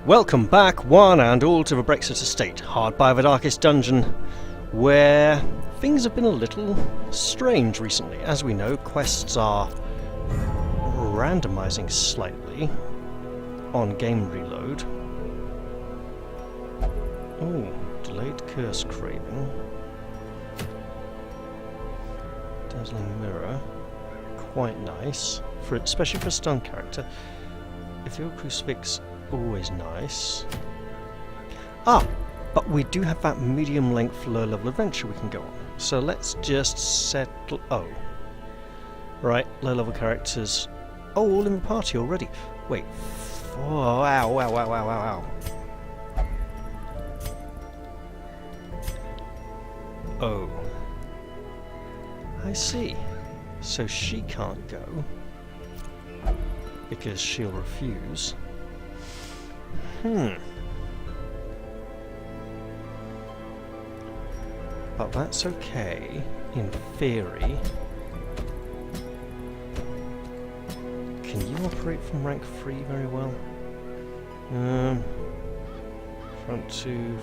Welcome back, one and all, to the Brexit Estate, hard by the darkest dungeon, where things have been a little strange recently. As we know, quests are randomizing slightly on game reload. Oh, delayed curse craving. Dazzling mirror. Quite nice, especially for a stun character. If you're a crucifix, always nice. But we do have that medium length low level adventure we can go on. So let's just settle. Oh, right, low level characters. Oh, all in the party already. Wait. Oh, ow. Oh, I see. So she can't go because she'll refuse. But that's okay, in theory. Can you operate from rank 3 very well? Front 2.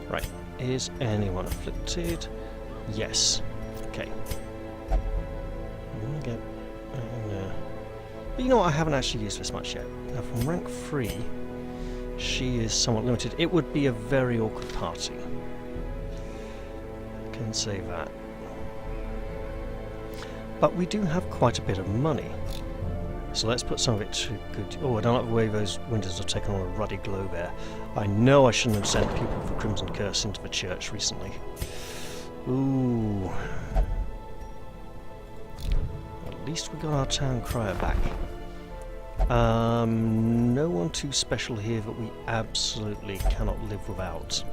Right, is anyone afflicted? Yes. Okay. But you know what, I haven't actually used this much yet. Now from rank 3, she is somewhat limited. It would be a very awkward party. I can say that. But we do have quite a bit of money. So let's put some of it to good... Oh, I don't like the way those windows have taken on a ruddy glow there. I know I shouldn't have sent people for Crimson Curse into the church recently. Ooh. At least we got our town crier back. No one too special here that we absolutely cannot live without.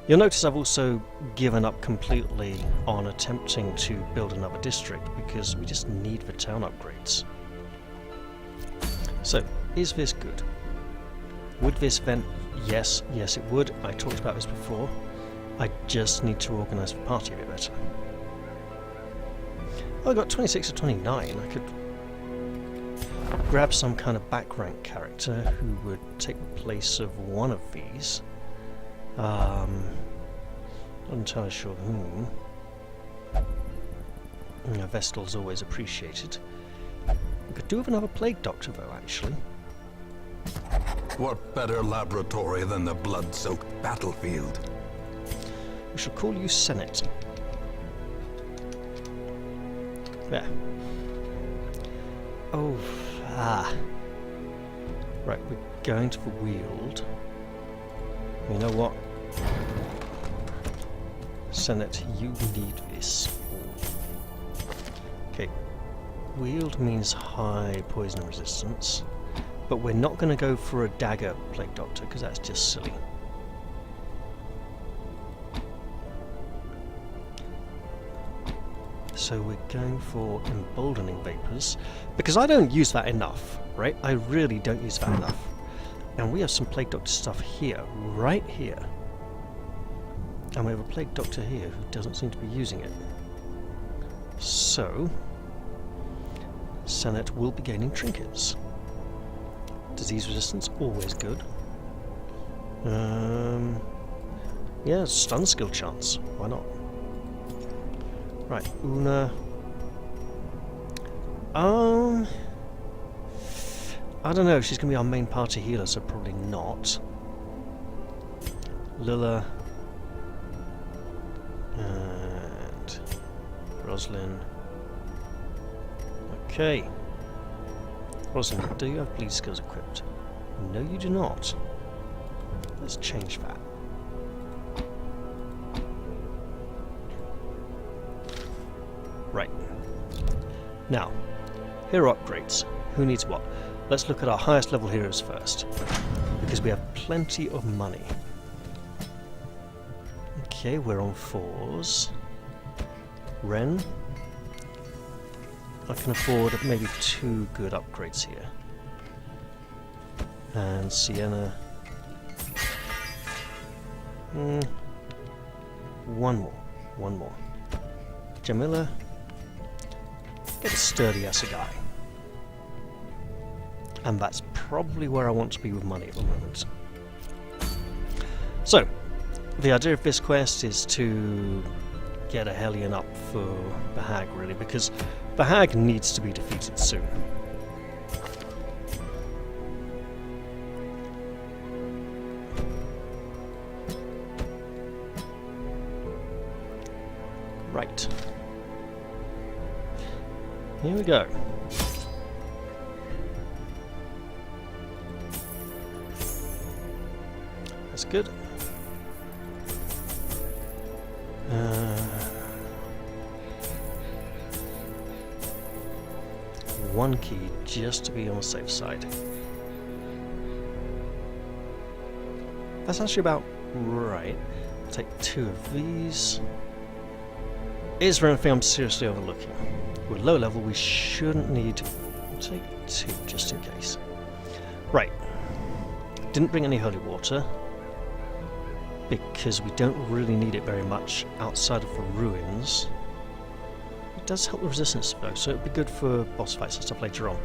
You'll notice I've also given up completely on attempting to build another district because we just need the town upgrades. So, is this good? Would this vent? Yes, it would. I talked about this before. I just need to organise the party a bit better. Oh, I got 26 or 29. I could grab some kind of back rank character who would take the place of one of these. Not entirely sure whom. Vestal's always appreciated. We could do with another plague doctor though, actually. What better laboratory than the blood-soaked battlefield? We shall call you Senate. There. Oh, Right, we're going to the Weald. You know what? Senate, you need this. Okay. Weald means high poison resistance. But we're not going to go for a dagger plague doctor because that's just silly. So we're going for emboldening vapors because I don't use that enough, right? I really don't use that enough. And we have some plague doctor stuff here, right here. And we have a plague doctor here who doesn't seem to be using it. So Senate will be gaining trinkets. Disease resistance, always good. Yeah, stun skill chance. Why not? Right, Una. I don't know. She's going to be our main party healer, so probably not. Lilla and Roslyn. Okay. Roslyn, do you have bleed skills equipped? No, you do not. Let's change that. Right. Now, hero upgrades. Who needs what? Let's look at our highest level heroes first, because we have plenty of money. Okay, we're on 4s. Ren. I can afford maybe 2 good upgrades here. And Sienna. One more. one more. Jamila, get a sturdy ass a guy. And that's probably where I want to be with money at the moment. So, the idea of this quest is to get a Hellion up for the Hag, really, because the Hag needs to be defeated soon. Right. Here we go. That's good. One key just to be on the safe side. That's actually about right. Take 2 of these. Is there anything I'm seriously overlooking? We're low level, we shouldn't need to take 2 just in case. Right. Didn't bring any holy water because we don't really need it very much outside of the ruins. It does help the resistance though, so it'd be good for boss fights and stuff later on.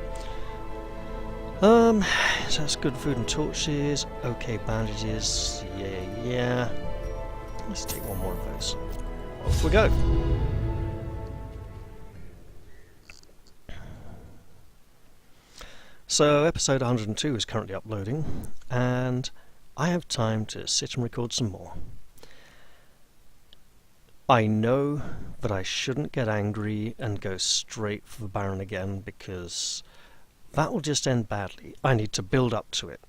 So that's good food and torches, okay bandages, yeah. Let's take one more of those. Off we go! So episode 102 is currently uploading, and I have time to sit and record some more. I know that I shouldn't get angry and go straight for the Baron again, because that will just end badly. I need to build up to it.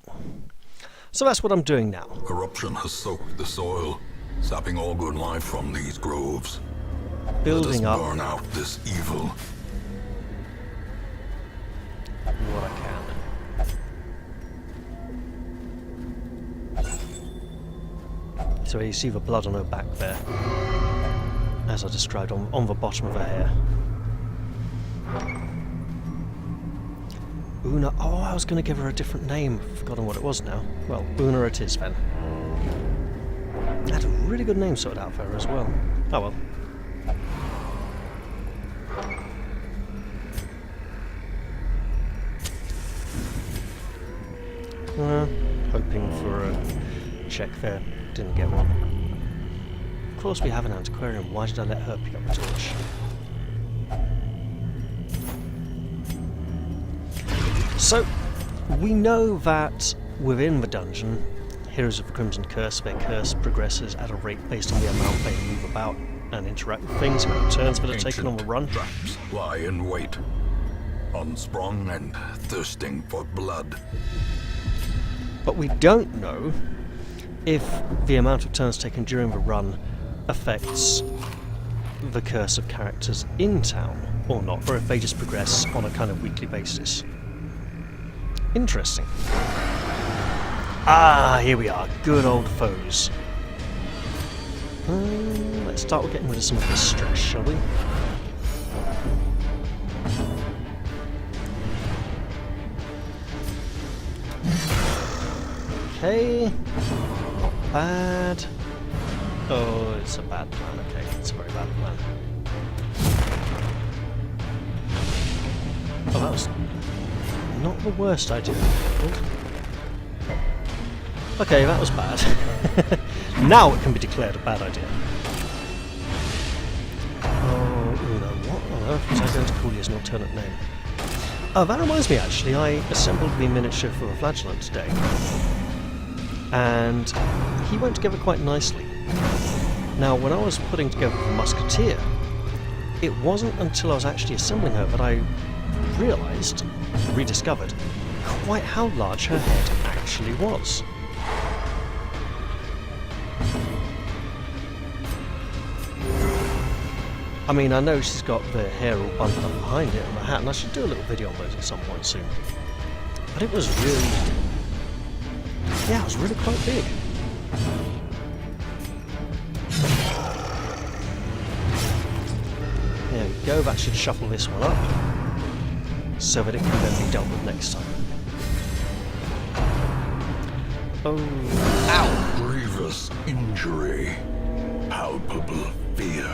So that's what I'm doing now. Corruption has soaked the soil, sapping all good life from these groves. Building Let us up burn out this evil. what I can. So you see the blood on her back there, as I described on the bottom of her hair. Una. Oh, I was going to give her a different name. I've forgotten what it was now. Well, Una it is then. I had a really good name sorted out for her as well. Oh well. Hoping for a check there. Didn't get one. Of course we have an antiquarian. Why did I let her pick up the torch? So, we know that within the dungeon, Heroes of the Crimson Curse, their curse progresses at a rate based on the amount they move about and interact with things, the amount of turns that are taken on the run. Traps lie in wait, unsprung and thirsting for blood. But we don't know if the amount of turns taken during the run affects the curse of characters in town or not, or if they just progress on a kind of weekly basis. Interesting. Ah, here we are. Good old foes. Let's start with getting rid of some of this stress, shall we? Okay. Not bad. Oh, it's a bad plan. Okay, it's a very bad plan. Oh, that was not the worst idea in the world. Okay, that was bad. Now it can be declared a bad idea. Oh, Una, what on earth was I going to call you as an alternate name? Oh, that reminds me actually, I assembled the miniature for the flagellant today. And he went together quite nicely. Now, when I was putting together the musketeer, it wasn't until I was actually assembling her that I realised, rediscovered, quite how large her head actually was. I mean, I know she's got the hair all bundled up behind it and the hat, and I should do a little video on those at some point soon. But it was really... yeah, it was really quite big. There we go, that should shuffle this one up, so that it can then be dealt with next time. Oh, Ow! Grievous injury. Palpable fear.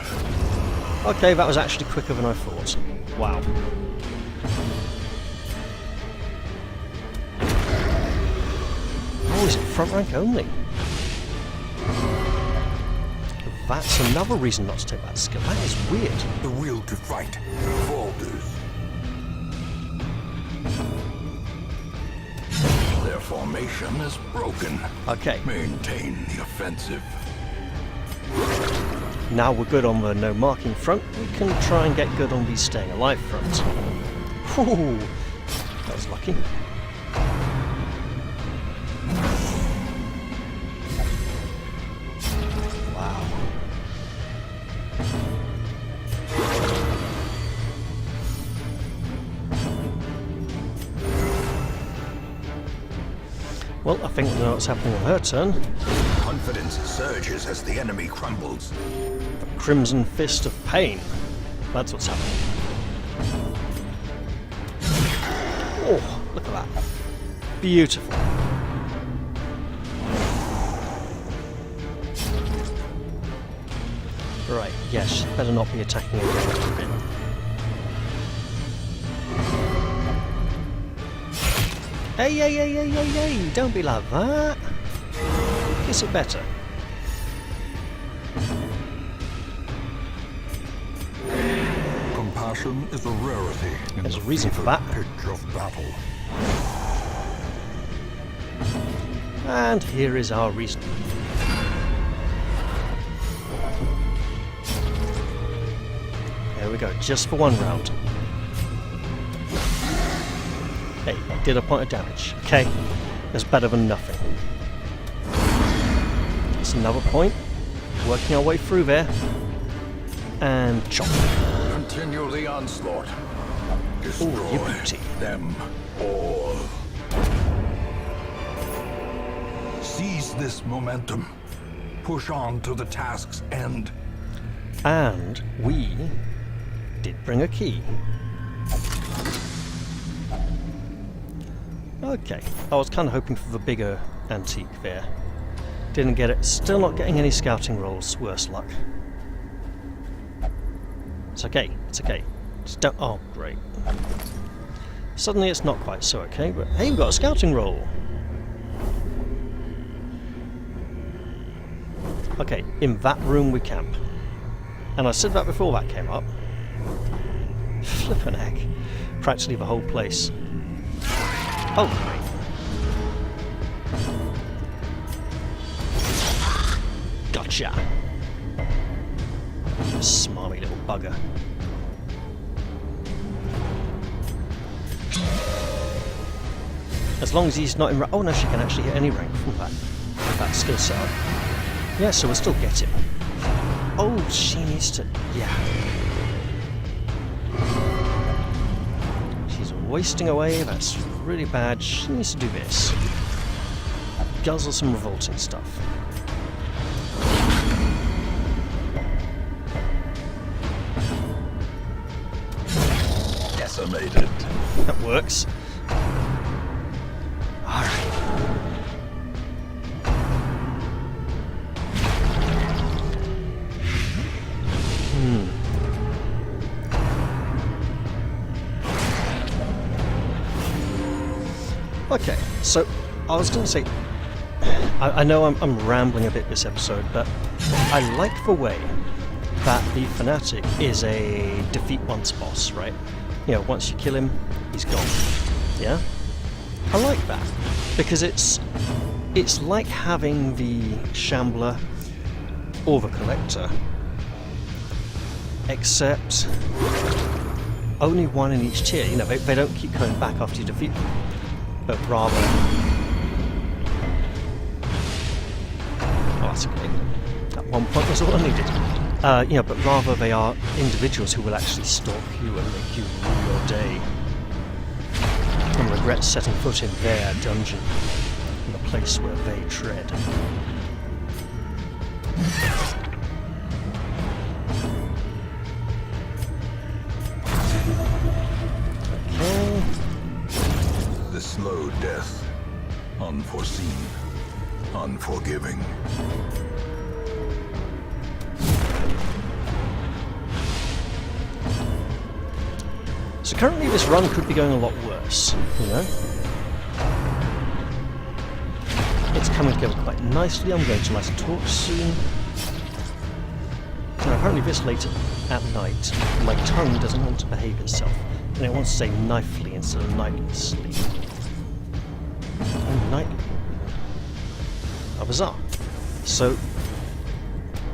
Okay, that was actually quicker than I thought. Wow. Oh, is it front rank only? That's another reason not to take that skill. That is weird. The will to fight falters. Their formation is broken. Okay. Maintain the offensive. Now we're good on the no marking front, we can try and get good on the staying alive front. Whew, that was lucky. Wow. Well, I think we know what's happening on her turn. Confidence surges as the enemy crumbles. The Crimson Fist of Pain. That's what's happening. Oh, look at that. Beautiful. Right, yes, better not be attacking again. Hey, don't be like that. Is it better? Compassion is a rarity in There's the a reason for fevered that. pitch of battle. And here is our reason. There we go, just for one round. Hey, did a point of damage. Okay, that's better than nothing. That's another point. Working our way through there. And chop. Continue the onslaught. Ooh, Destroy you beauty. them all. Seize this momentum. Push on to the task's end. And we did bring a key. Okay, I was kind of hoping for the bigger antique there. Didn't get it. Still not getting any scouting rolls, worse luck. It's okay, it's okay. Just don't. Oh, great. Suddenly it's not quite so okay, but hey, we've got a scouting roll! Okay, in that room we camp. And I said that before that came up. Flippin' heck. Practically the whole place. Oh, great. Gotcha! You smarmy little bugger. As long as he's not in... Oh no, she can actually hit any rank from that skill set. Yeah, so we'll still get him. Oh, she needs to... Yeah. She's wasting away, that's really bad. She needs to do this. Guzzle some revolting stuff. Decimated. That works. Alright. Okay, so I was going to say, I know I'm rambling a bit this episode, but I like the way that the Fanatic is a defeat once boss, right? You know, once you kill him, he's gone. Yeah? I like that, because it's like having the Shambler or the Collector, except only one in each tier. You know, they don't keep coming back after you defeat them, but rather... Oh, that's okay. At one point was all I needed. You know, but rather they are individuals who will actually stalk you and make you rue your day. And regret setting foot in their dungeon, in the place where they tread. Okay. The slow death. Unforeseen. Unforgiving. So currently this run could be going a lot worse, you know? It's coming together quite nicely. I'm going to light a torch soon. Now apparently this late at night, my tongue doesn't want to behave itself, and it wants to say knifely instead of nightly. Oh, nightly. How bizarre. So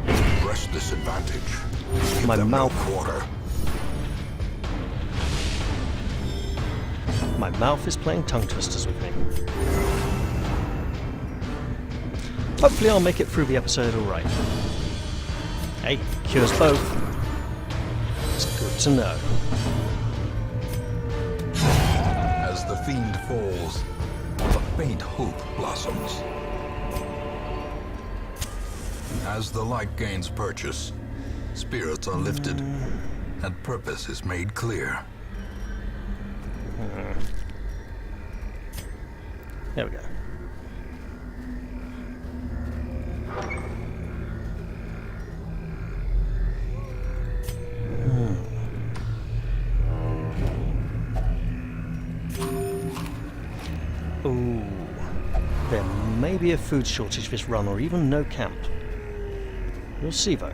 Press this advantage. Give my them mouth. no quarter. My mouth is playing tongue twisters with me. Hopefully I'll make it through the episode alright. Hey, cures both. It's good to know. As the fiend falls, a faint hope blossoms. As the light gains purchase, spirits are lifted, and purpose is made clear. There we go. Ooh, there may be a food shortage this run, or even no camp. We'll see though.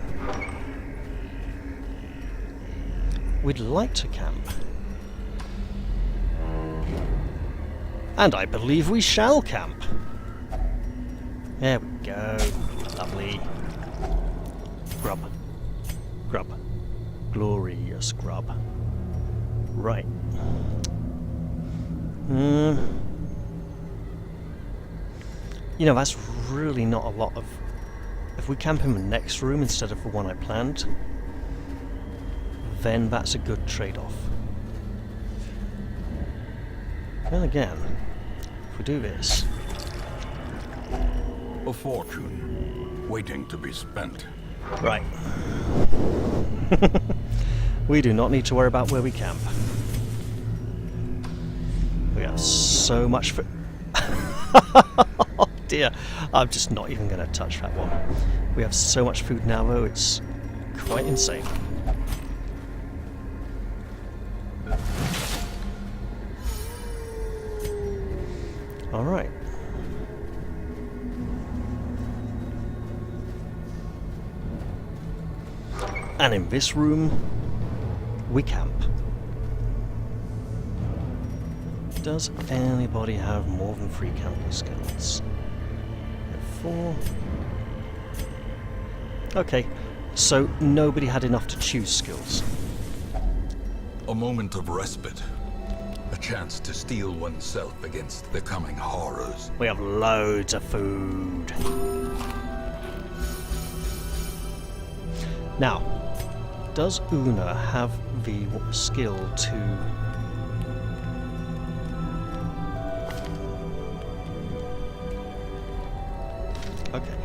We'd like to camp. And I believe we shall camp. There we go. Lovely. Grub. Grub. Glorious grub. Right. You know, that's really not a lot of... If we camp in the next room instead of the one I planned, then that's a good trade-off. Then again, if we do this... A fortune, waiting to be spent. Right. We do not need to worry about where we camp. We have so much for... Oh dear, I'm just not even going to touch that one. We have so much food now though, it's quite insane. Alright. And in this room, we camp. Does anybody have more than 3 camping skills? 4. Okay, so nobody had enough to choose skills. A moment of respite. A chance to steel oneself against the coming horrors. We have loads of food. Now, does Una have the skill to... Okay.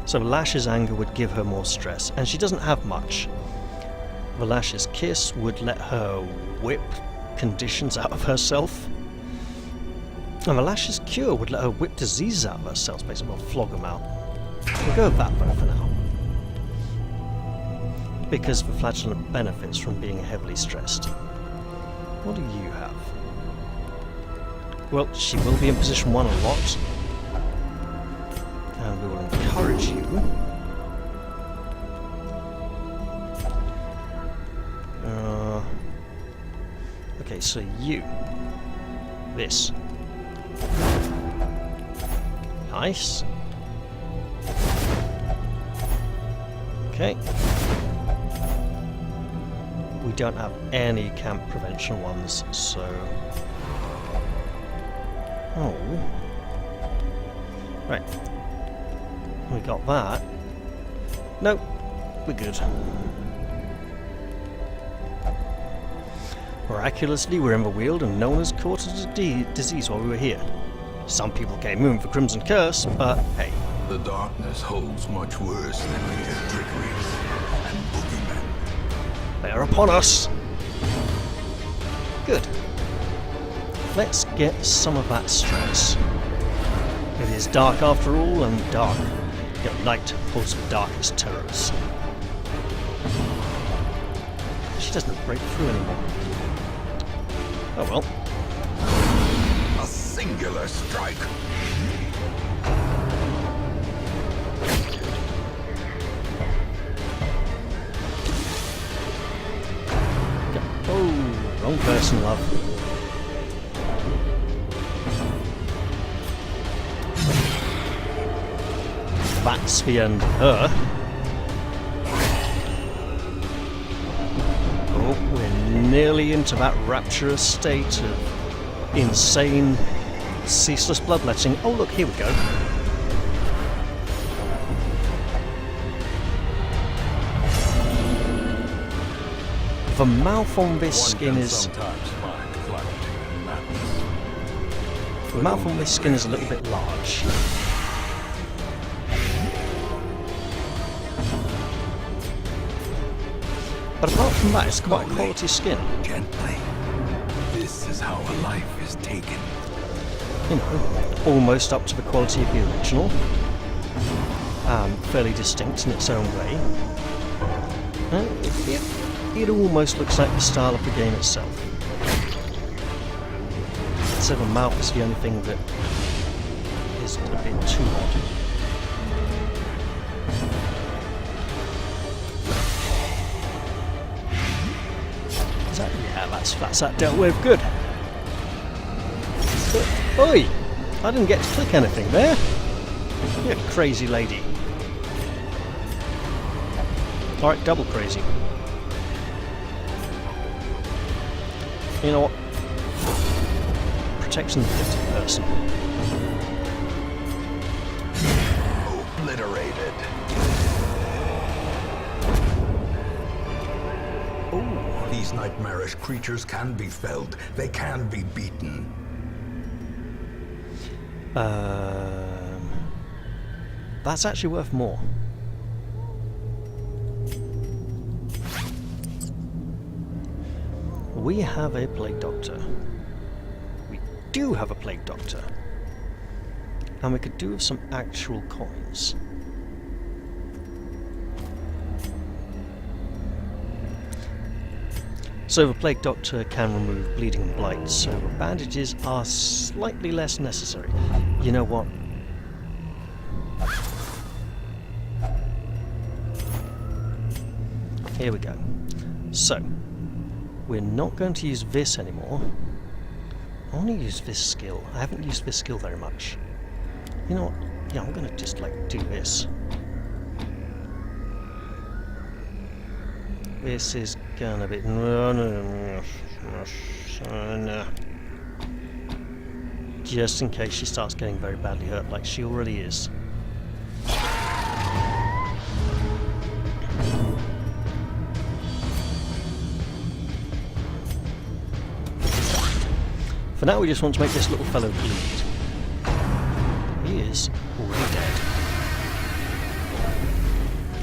So Lash's anger would give her more stress, and she doesn't have much. Lash's kiss would let her whip conditions out of herself. And Lash's cure would let her whip diseases out of herself, basically, well, flog them out. We'll go with that though for now. Because the flagellant benefits from being heavily stressed. What do you have? Well, she will be in position 1 a lot. And we will encourage you. Okay, so you. This. Nice. Okay. We don't have any camp prevention ones, so... Oh. Right. We got that. Nope. We're good. Miraculously, we're in the Weald and no one has caught a disease while we were here. Some people came in for Crimson Curse, but hey. The darkness holds much worse than mere trickeries and boogeymen. They are upon us! Good. Let's get some of that stress. It is dark after all, and dark. Yet light holds the darkest terrors. doesn't break through anymore. Oh well. A singular strike. Oh, wrong person, love. That's the end of her. Oh, we're nearly into that rapturous state of insane, ceaseless bloodletting. Oh look, here we go. The mouth on this skin is... The mouth on this skin is a little bit large. But apart from that, it's quite a quality skin. Gently. This is how a life is taken. You know, almost up to the quality of the original. Fairly distinct in its own way. It almost looks like the style of the game itself. So the mouth is the only thing that is a bit too odd. Is that, yeah, that's that dealt with. Good. Oi! I didn't get to click anything there. You crazy lady. Alright, double crazy. You know what? Protection of the gifted person. Obliterated. Oh, These nightmarish creatures can be felled. They can be beaten. That's actually worth more. We have a plague doctor. We do have a plague doctor. And we could do with some actual coins. So the plague doctor can remove bleeding and blight, so the bandages are slightly less necessary. You know what? Here we go. So, we're not going to use this anymore. I want to use this skill. I haven't used this skill very much. You know what? Yeah, I'm going to just like do this. This is gonna be... Just in case she starts getting very badly hurt like she already is. For now we just want to make this little fellow bleed. He is already dead.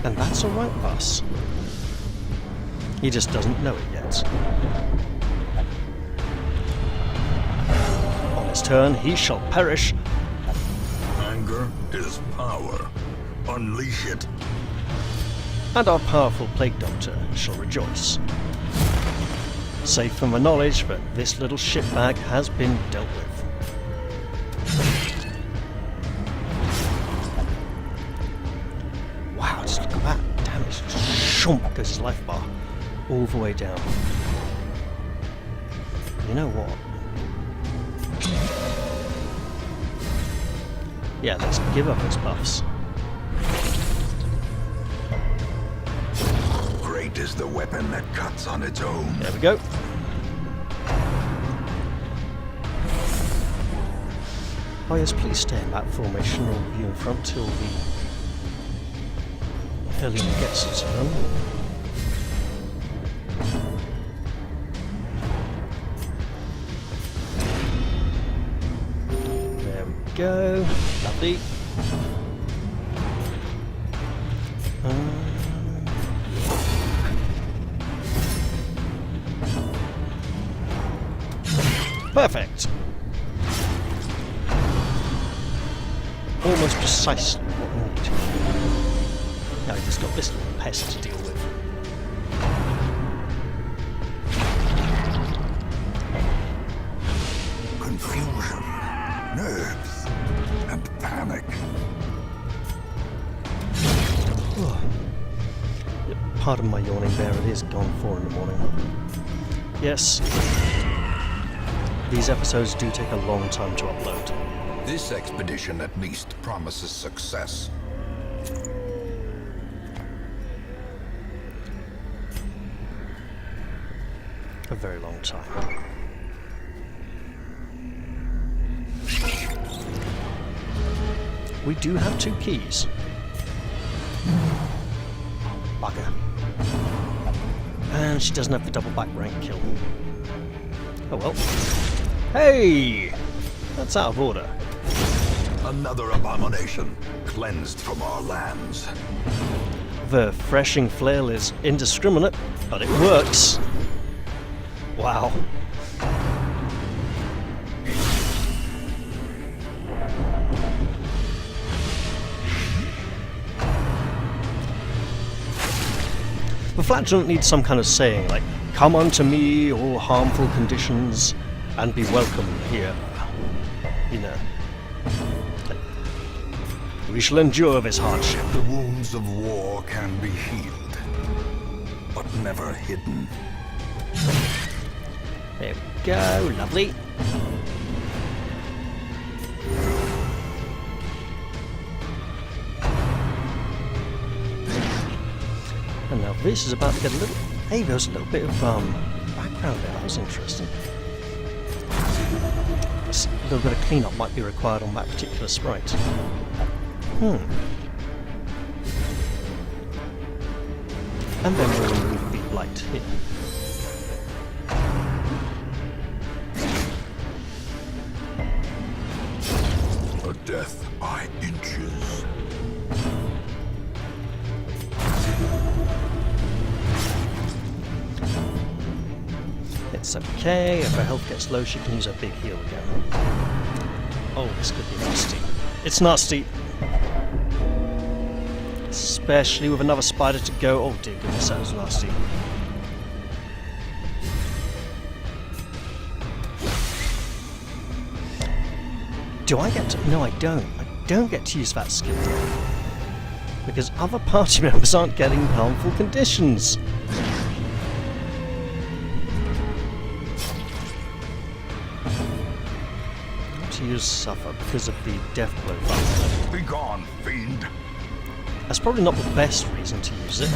And that's alright with us. He just doesn't know it yet. On his turn, he shall perish. Anger is power. Unleash it. And our powerful plague doctor shall rejoice. Safe from the knowledge that this little shitbag has been dealt with. Wow, just look at that damage. Shump goes his life bar all the way down. You know what? Yeah, let's give up those buffs. Great is the weapon that cuts on its own. There we go. Oh yes, please stay in that formation or view in front till the Helena gets its turn. There we go. Lovely. Perfect. Almost precisely what we need. Now we've just got this little pest to deal with. Pardon my yawning there, it is gone 4 in the morning. Yes, these episodes do take a long time to upload. This expedition at least promises success. A very long time. We do have 2 keys. Bugger. And she doesn't have the double back rank kill. Oh well. Hey! That's out of order. Another abomination cleansed from our lands. The threshing flail is indiscriminate, but it works. Wow. The flatulent needs some kind of saying like, "Come unto me, all harmful conditions, and be welcome here." You know. Like, we shall endure this hardship. The wounds of war can be healed, but never hidden. There we go, lovely. And now this is about to get a little... Hey, there's a little bit of background there, that was interesting. A little bit of cleanup might be required on that particular sprite. And then we'll remove the light here. A death by inches. It's okay, if her health gets low she can use her big heal again. Oh, this could be nasty. It's nasty! Especially with another spider to go. Oh dear goodness, that was nasty. Do I get to... No, I don't. I don't get to use that skill. Because other party members aren't getting harmful conditions. To use suffer because of the death blow button. Be gone, fiend. That's probably not the best reason to use it.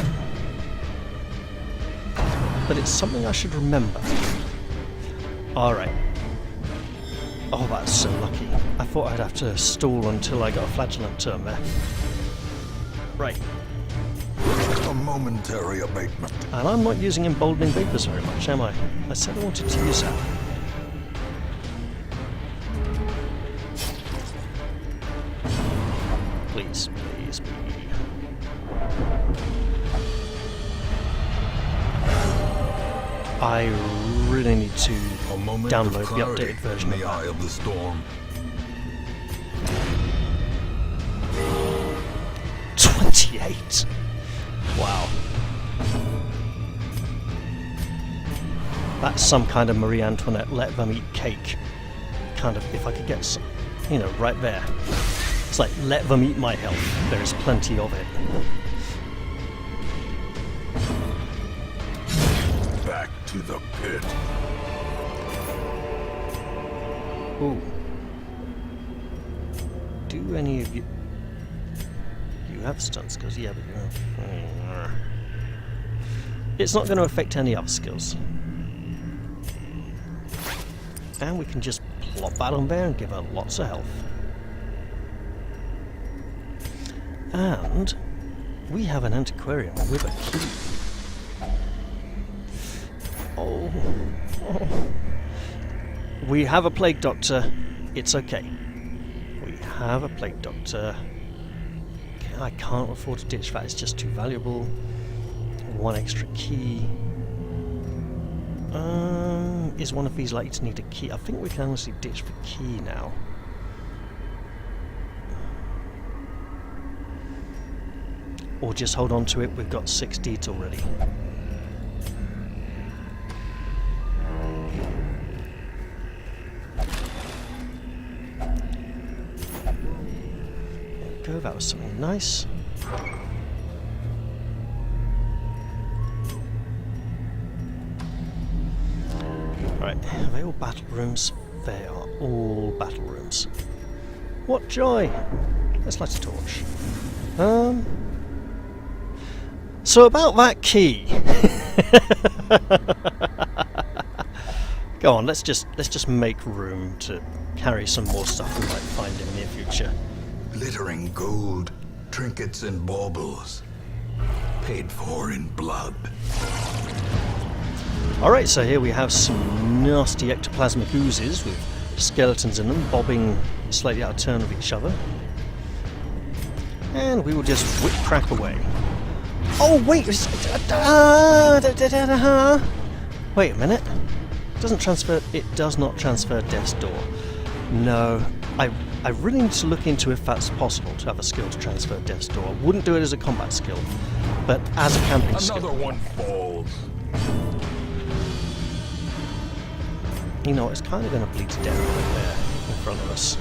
But it's something I should remember. Alright. Oh, that's so lucky. I thought I'd have to stall until I got a flagellant turn there. Right. A momentary abatement. And I'm not using emboldening vapors very much, am I? I said I wanted to use that. Please, please, please. I really need to download the updated version in the of eye of the storm. 28! Wow. That's some kind of Marie Antoinette let them eat cake. Kind of, if I could get some, you know, right there. It's like, let them eat my health. There is plenty of it. Back to the pit. Ooh. Do any of you... You have stun skills? Yeah, but you have... It's not going to affect any other skills. And we can just plop that on there and give her lots of health. And we have an antiquarian with a key. Oh. We have a plague doctor. It's okay. We have a plague doctor. I can't afford to ditch that. It's just too valuable. One extra key. Is one of these likely to need a key? I think we can honestly ditch the key now. Or just hold on to it. We've got 6 deeds already. There we go. That was something nice. Right, are they all battle rooms? They are all battle rooms. What joy! Let's light a torch. So about that key. Go on, let's just make room to carry some more stuff we might find in the near future. Glittering gold, trinkets and baubles. Paid for in blood. Alright, so here we have some nasty ectoplasmic oozes with skeletons in them, bobbing slightly out of turn with each other. And we will just whip crack away. Oh wait! Wait a minute. It does not transfer Death's Door. No. I really need to look into if that's possible to have a skill to transfer Death's Door. I wouldn't do it as a combat skill, but as a camping skill. Another one falls. You know, it's kind of going to bleed to death right there in front of us.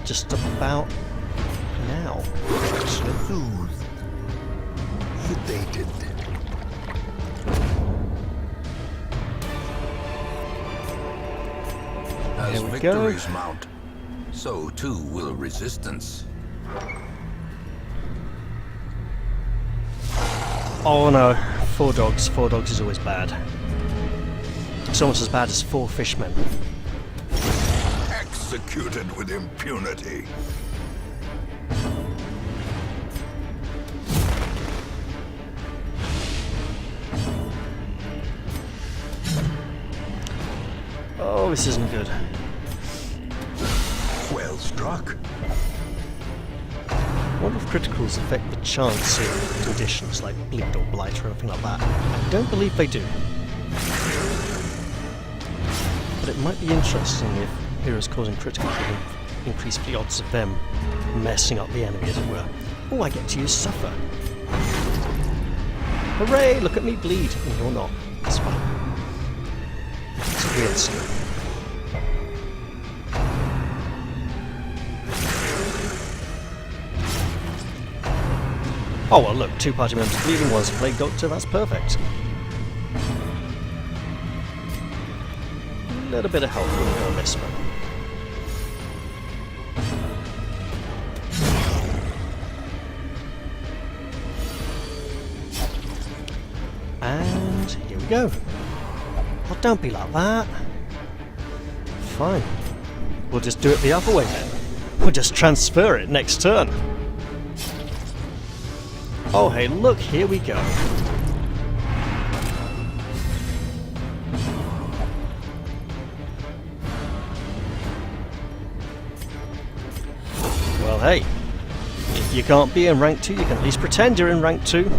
Just about now, actually. Soothed. Sedated. As Here we victories go. mount, so too will resistance. Oh no, 4 dogs. 4 dogs is always bad. It's almost as bad as 4 fishmen. Executed with impunity. Oh, this isn't good. Well struck. I wonder if criticals affect the chance of conditions like bleed or blight or anything like that. I don't believe they do. But it might be interesting if heroes causing critical could increase the odds of them messing up the enemy, as it were. Oh, I get to use Suffer. Hooray! Look at me bleed. And you're not. That's fine. It's a weird skill. Oh well, look, 2 party members bleeding, one's a plague doctor, that's perfect. A little bit of help wouldn't go amiss, man. And here we go. Oh, don't be like that. Fine. We'll just do it the other way then. We'll just transfer it next turn. Oh hey, look, here we go. Well hey, if you can't be in rank 2, you can at least pretend you're in rank 2.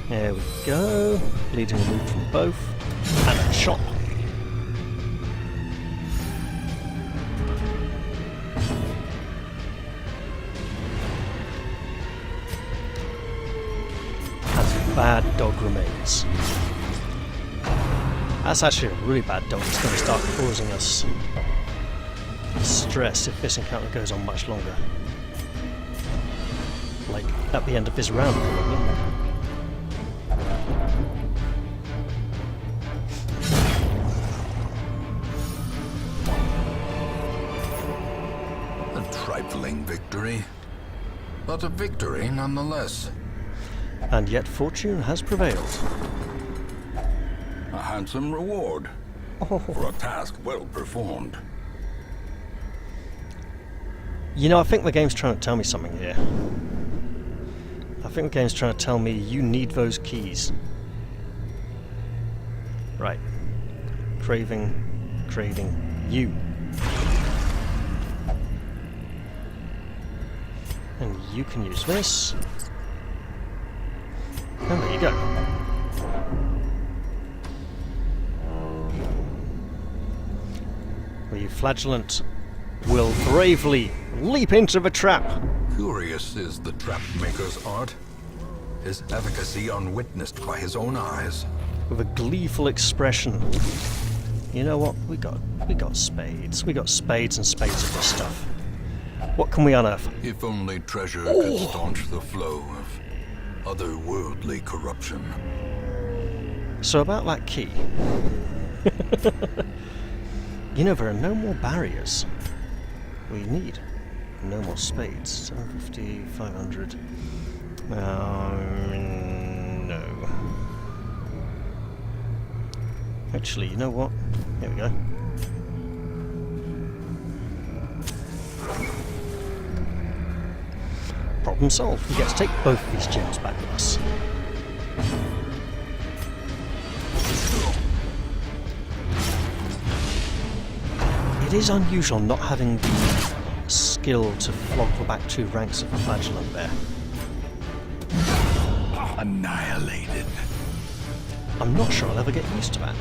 There we go. Bleeding removed from both. And a chop. And a bad dog remains. That's actually a really bad dog. It's going to start causing us stress if this encounter goes on much longer. Like at the end of this round, probably. Trifling victory, but a victory nonetheless. And yet fortune has prevailed. A handsome reward for a task well performed. You know, I think the game's trying to tell me something here. I think the game's trying to tell me you need those keys. Right. Craving you. And you can use this. And there you go. The flagellant will bravely leap into the trap. Curious is the trap maker's art. His efficacy unwitnessed by his own eyes. With a gleeful expression. You know what? We got spades. We got spades and spades of this stuff. What can we unearth? If only treasure could staunch the flow of otherworldly corruption. So about that key. You know, there are no more barriers. We need no more spades. 750, 500. No. Actually, you know what? Here we go. Problem solved. We get to take both of these gems back with us. It is unusual not having the skill to flog the back 2 ranks of the flagellum there. Annihilated. I'm not sure I'll ever get used to that.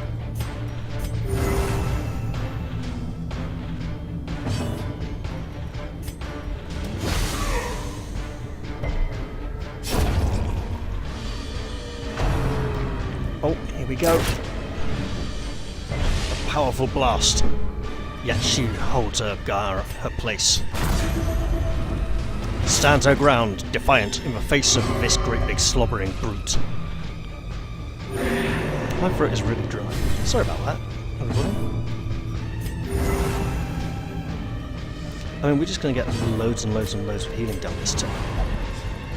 Oh, here we go. A powerful blast. Yet she holds her place. Stands her ground, defiant in the face of this great big slobbering brute. My throat is really dry. Sorry about that, everybody. I mean, we're just going to get loads and loads and loads of healing done this time.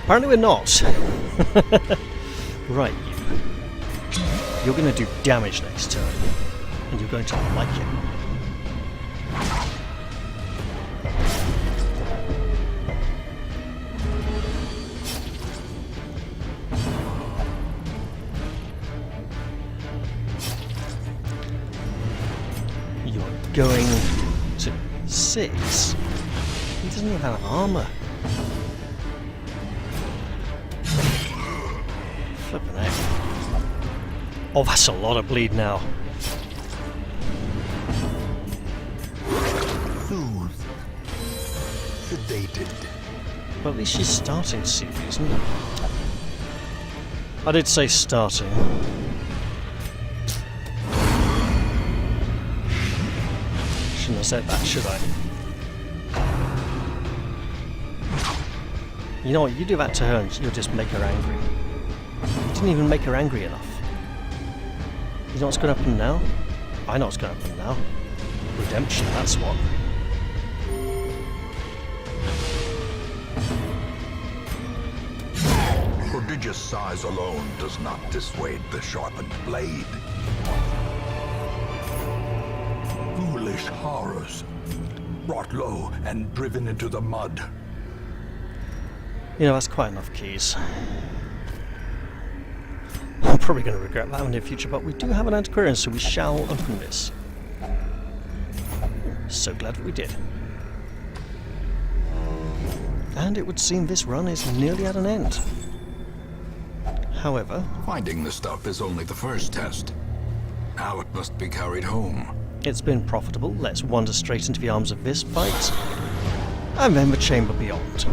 Apparently we're not. Right, you. You're going to do damage next turn. And you're going to like it. Going to 6. He doesn't even have armor. Flippin' heck. Oh, that's a lot of bleed now. Soothed. Sedated. Well, at least she's starting to see reason. I did say starting. Shouldn't have said that, should I? You know what, you do that to her and you'll just make her angry. You didn't even make her angry enough. You know what's going to happen now? I know what's going to happen now. Redemption, that's what. Prodigious size alone does not dissuade the sharpened blade. Foolish horrors, brought low and driven into the mud. You know, that's quite enough keys. I'm probably going to regret that in the future, but we do have an antiquarian, so we shall open this. So glad that we did. And it would seem this run is nearly at an end. However, Finding the stuff is only the first test. Now it must be carried home. it's been profitable. Let's wander straight into the arms of this fight, and then the chamber beyond.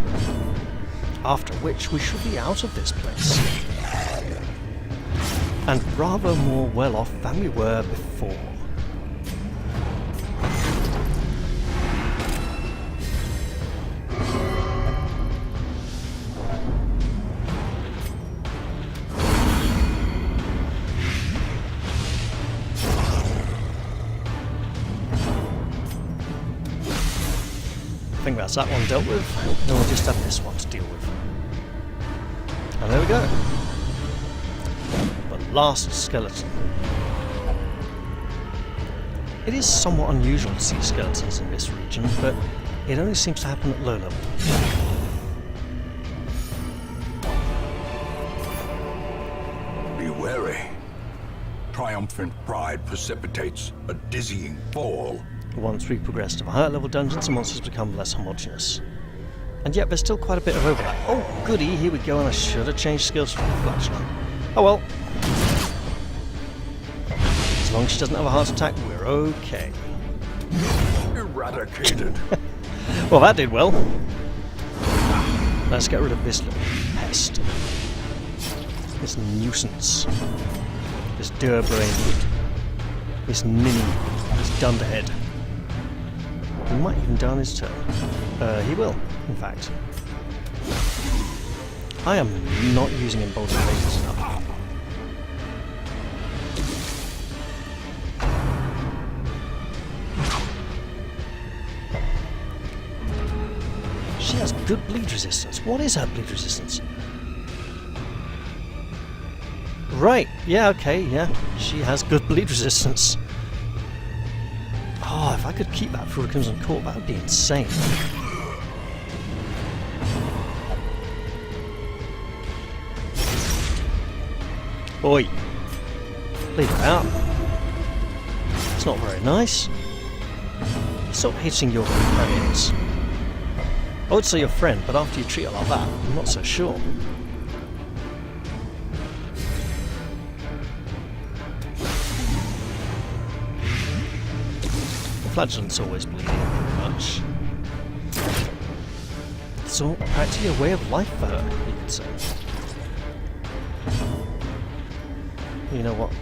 After which we should be out of this place. And rather more well off than we were before. I think that's that one dealt with. Then we'll just have this one to deal with. And there we go. The last skeleton. It is somewhat unusual to see skeletons in this region, but it only seems to happen at low level. Be wary. Triumphant pride precipitates a dizzying fall. Once we progress to the higher level dungeons, the monsters become less homogeneous. And yet there's still quite a bit of overlap. Oh goody, here we go, and I should have changed skills for reflection. Oh well. As long as she doesn't have a heart attack, we're okay. Eradicated. Well, that did well. Let's get rid of this little pest. This nuisance. This Durbrain. This ninny is dunderhead. He might even die on his turn. He will, in fact. I am not using emboldening vapors enough. She has good bleed resistance. What is her bleed resistance? Right, yeah, okay, yeah. She has good bleed resistance. Oh, if I could keep that for a Crimson Court, that would be insane. Oi! Leave it out. It's not very nice. Stop hitting your companions. I would say your friend, but after you treat her like that, I'm not so sure. The flagellant's always bleeding, pretty much. It's all practically a way of life for her, you could say. You know what?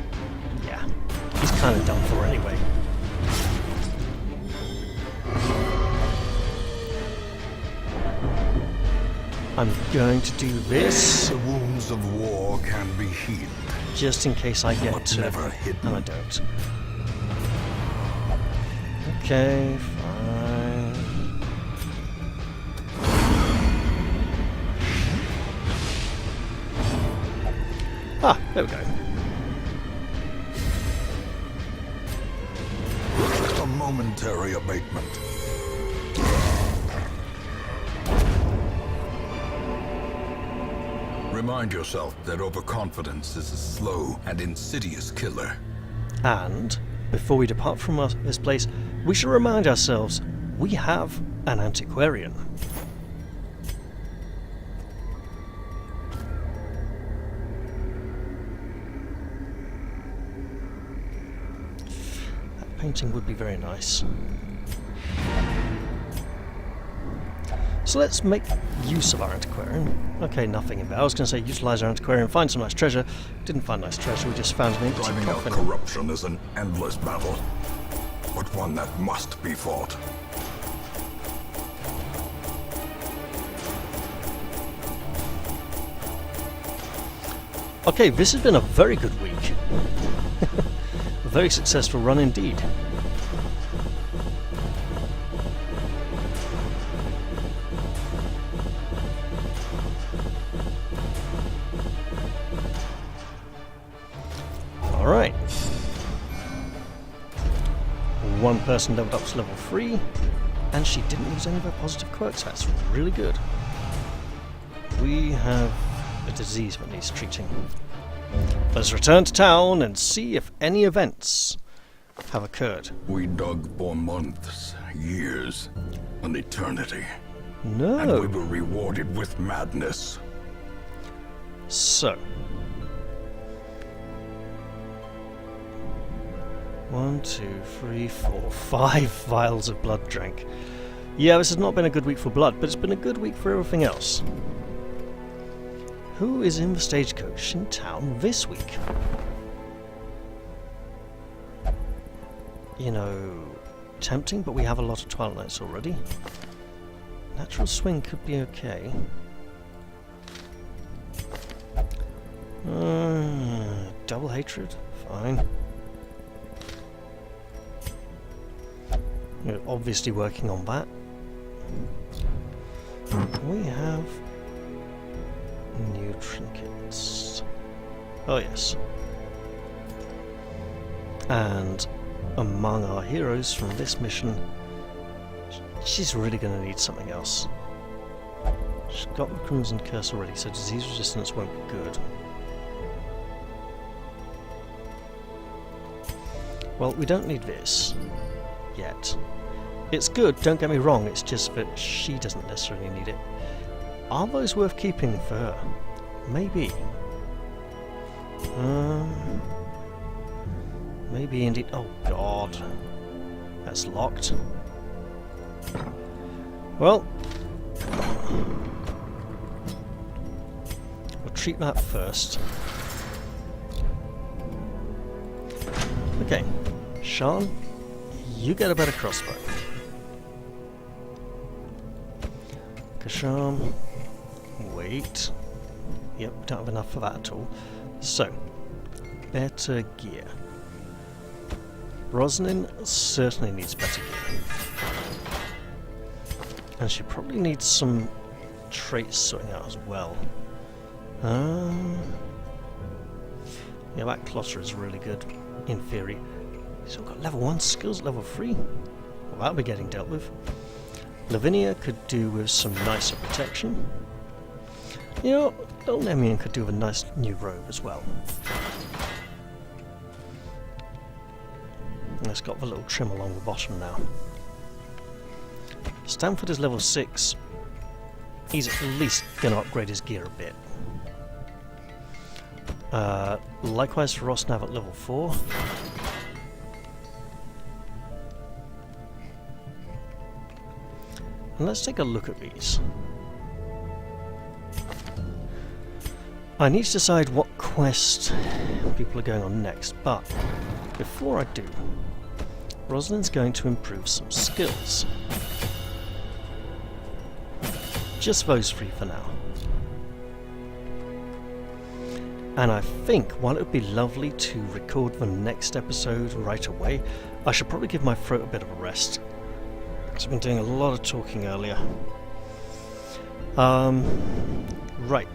Yeah, he's kind of done for anyway. I'm going to do this. The wounds of war can be healed. Just in case I get to it. Never hidden. And I don't. Okay, fine. Ah, there we go. A momentary abatement. Remind yourself that overconfidence is a slow and insidious killer. And before we depart from this place, we should remind ourselves we have an antiquarian. That painting would be very nice. So let's make use of our antiquarian. Okay, nothing in there. I was going to say utilise our antiquarian, find some nice treasure. Didn't find nice treasure, we just found an empty Driving out coffin. corruption is an endless battle, but one that must be fought. Okay, this has been a very good week. A very successful run indeed. Alright. One person leveled up to level 3, and she didn't use any of her positive quirks. That's really good. We have a disease that needs treating. Let's return to town and see if any events have occurred. We dug for months, years, an eternity, and we No. were rewarded with madness. So. 1, 2, 3, 4, 5 vials of blood drank. Yeah, this has not been a good week for blood, but it's been a good week for everything else. Who is in the stagecoach in town this week? You know, tempting, but we have a lot of Twilight Knights already. Natural Swing could be okay. Double Hatred? Fine. We're obviously working on that. We have new trinkets. Oh yes. And among our heroes from this mission, she's really going to need something else. She's got the Crimson Curse already, so disease resistance won't be good. Well, we don't need this yet. It's good, don't get me wrong, it's just that she doesn't necessarily need it. Are those worth keeping for her? Maybe. Maybe indeed. Oh god. That's locked. Well. We'll treat that first. Okay. Sean, you get a better crossbow. Kasham, wait. Yep, we don't have enough for that at all. So, better gear. Roslyn certainly needs better gear. And she probably needs some traits sorting out as well. Yeah, that Clotter is really good, in theory. He's still got level 1 skills, level 3. Well, that'll be getting dealt with. Lavinia could do with some nicer protection. You know, little Nemian could do with a nice new robe as well. And it's got the little trim along the bottom now. Stanford is level 6. He's at least going to upgrade his gear a bit. Likewise for Rosnav at level 4. And let's take a look at these. I need to decide what quest people are going on next, but before I do, Rosalind's going to improve some skills. Just those 3 for now. And I think while it would be lovely to record the next episode right away, I should probably give my throat a bit of a rest. Because I've been doing a lot of talking earlier. Right.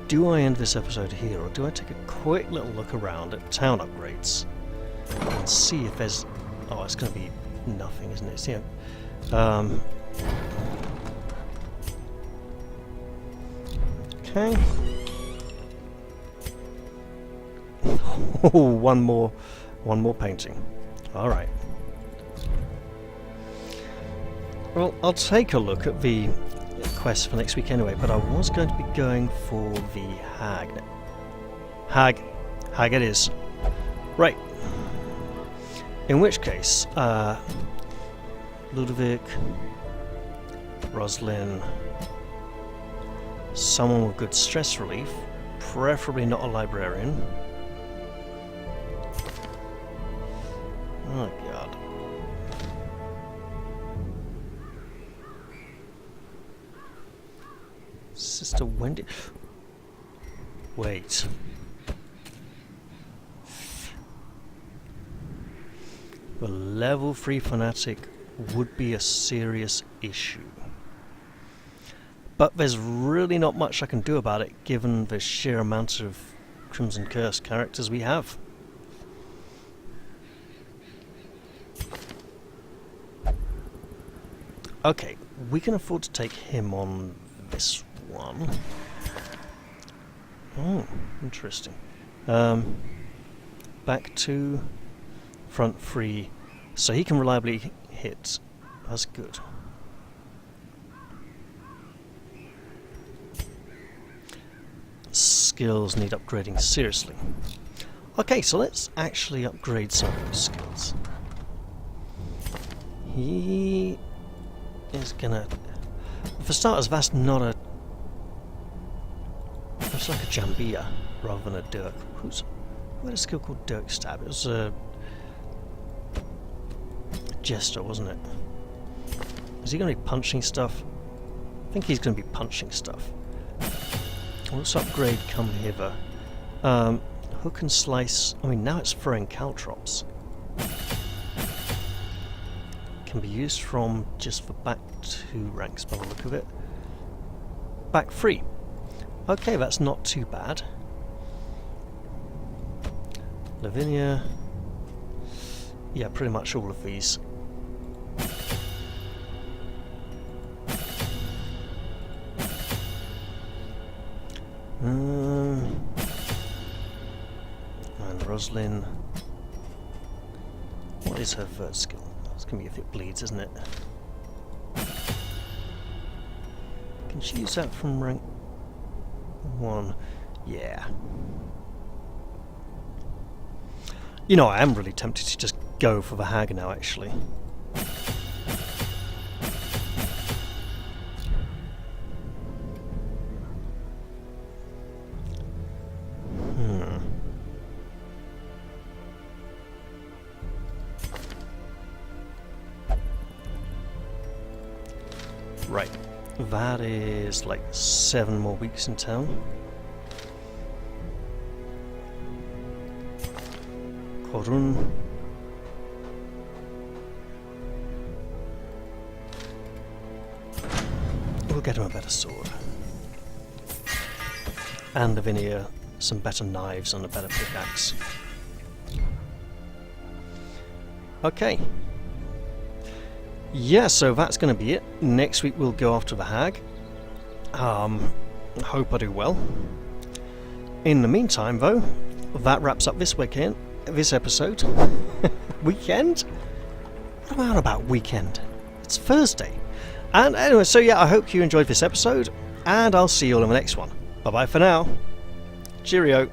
Do I end this episode here, or do I take a quick little look around at town upgrades? And see if there's... Oh, it's going to be nothing, isn't it? Yeah. Okay. Oh, one more painting. All right. Well, I'll take a look at the quest for next week anyway, but I was going to be going for the hag. Hag it is. Right. In which case, Ludovic, Roslyn, someone with good stress relief, preferably not a librarian. Oh god. Sister Wendy. Wait. The level 3 fanatic would be a serious issue. But there's really not much I can do about it given the sheer amount of Crimson Curse characters we have. Okay, we can afford to take him on this one. Oh, interesting. Back to front 3, so he can reliably hit. That's good. Skills need upgrading seriously. Okay, so let's actually upgrade some of those skills. He is gonna... For starters, that's not a... It's like a Jambia rather than a Dirk. Who had a skill called Dirk Stab? It was a Jester, wasn't it? Is he going to be punching stuff? I think he's going to be punching stuff. Let's upgrade Come Hither. Hook and Slice. I mean, now it's throwing caltrops. Can be used from just the back 2 ranks by the look of it. Back 3. Okay, that's not too bad. Lavinia. Yeah, pretty much all of these. And Roslyn. What is her third skill? It's going to be if it bleeds, isn't it? Can she use that from rank 1? Yeah. You know, I am really tempted to just go for the hag now, actually. Right. That is like 7 more weeks in town. Korun. We'll get him a better sword. And the Veneer some better knives and a better pickaxe. Okay. Yeah, so that's going to be it. Next week we'll go after the hag. Hope I do well. In the meantime, though, that wraps up this weekend. This episode. Weekend? What am I on about weekend? It's Thursday. And anyway, so yeah, I hope you enjoyed this episode, and I'll see you all in the next one. Bye bye for now. Cheerio.